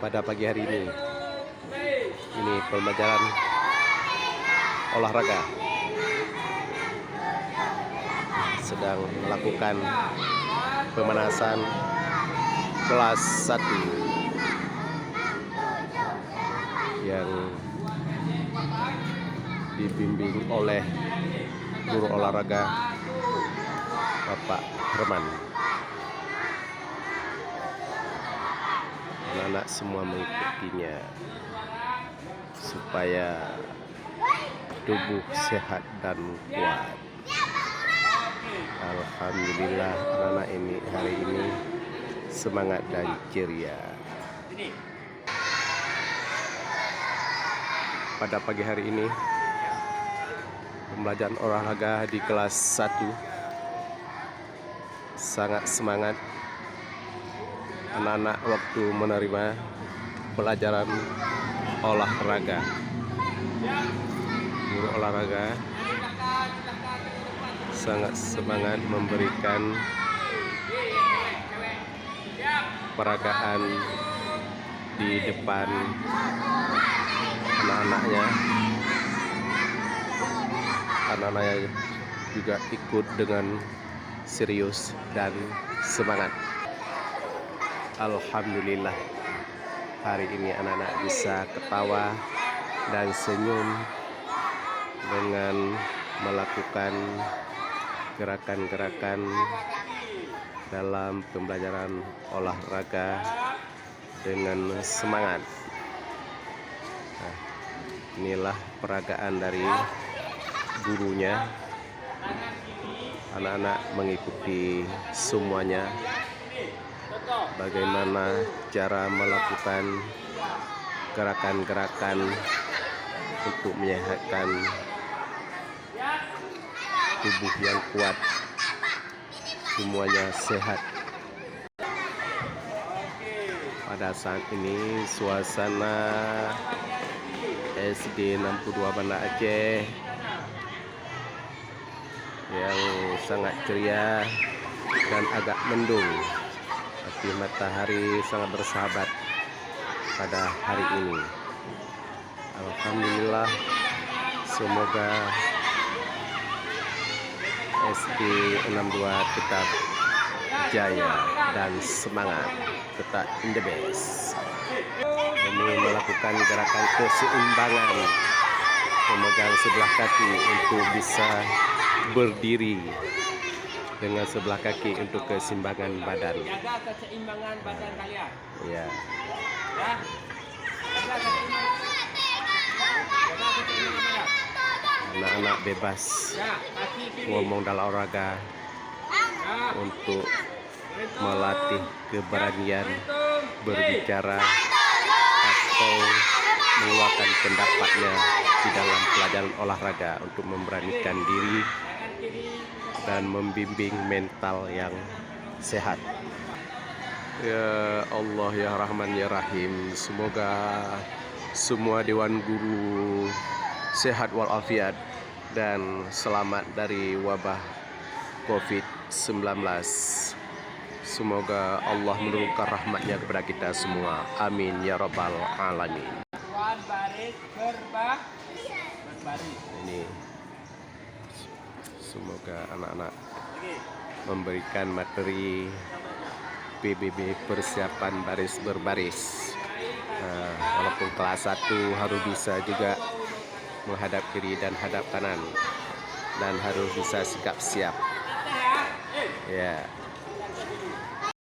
pada pagi hari ini. Ini pembelajaran olahraga. Sedang melakukan pemanasan kelas 1 yang dibimbing oleh guru olahraga Bapak Herman. Anak-anak semua mengikutinya supaya tubuh sehat dan kuat. Alhamdulillah anak-anak ini hari ini semangat dan ceria. Pada pagi hari ini pembelajaran olahraga di kelas 1 sangat semangat. Anak-anak waktu menerima pelajaran olahraga, guru olahraga sangat semangat memberikan peragaan di depan anak-anaknya. Anak-anaknya juga ikut dengan serius dan semangat. Alhamdulillah hari ini anak-anak bisa ketawa dan senyum dengan melakukan gerakan-gerakan dalam pembelajaran olahraga dengan semangat. Nah, inilah peragaan dari gurunya. Anak-anak mengikuti semuanya, bagaimana cara melakukan gerakan-gerakan untuk menyehatkan tubuh yang kuat, semuanya sehat. Pada saat ini suasana SD 62 Banda Aceh yang sangat ceria dan agak mendung, tapi matahari sangat bersahabat pada hari ini. Alhamdulillah, semoga SD 62 tetap jaya dan semangat, tetap in the best. Ini melakukan gerakan keseimbangan, memegang sebelah kaki untuk bisa berdiri dengan sebelah kaki untuk keseimbangan badan. Jaga keseimbangan badan kalian. Ya. Anak-anak bebas ngomong dalam olahraga untuk melatih keberanian berbicara atau mengeluarkan pendapatnya di dalam pelajaran olahraga untuk memberanikan diri dan membimbing mental yang sehat. Ya Allah ya Rahman ya Rahim, semoga semua dewan guru sehat walafiat dan selamat dari wabah COVID-19. Semoga Allah menurunkan rahmatnya kepada kita semua. Amin ya rabbal alamin. Baris berbaris. Ini semoga anak-anak memberikan materi PBB persiapan baris berbaris. Walaupun kelas 1 harus bisa juga menghadap kiri dan hadap kanan dan harus bisa sikap siap. Ya.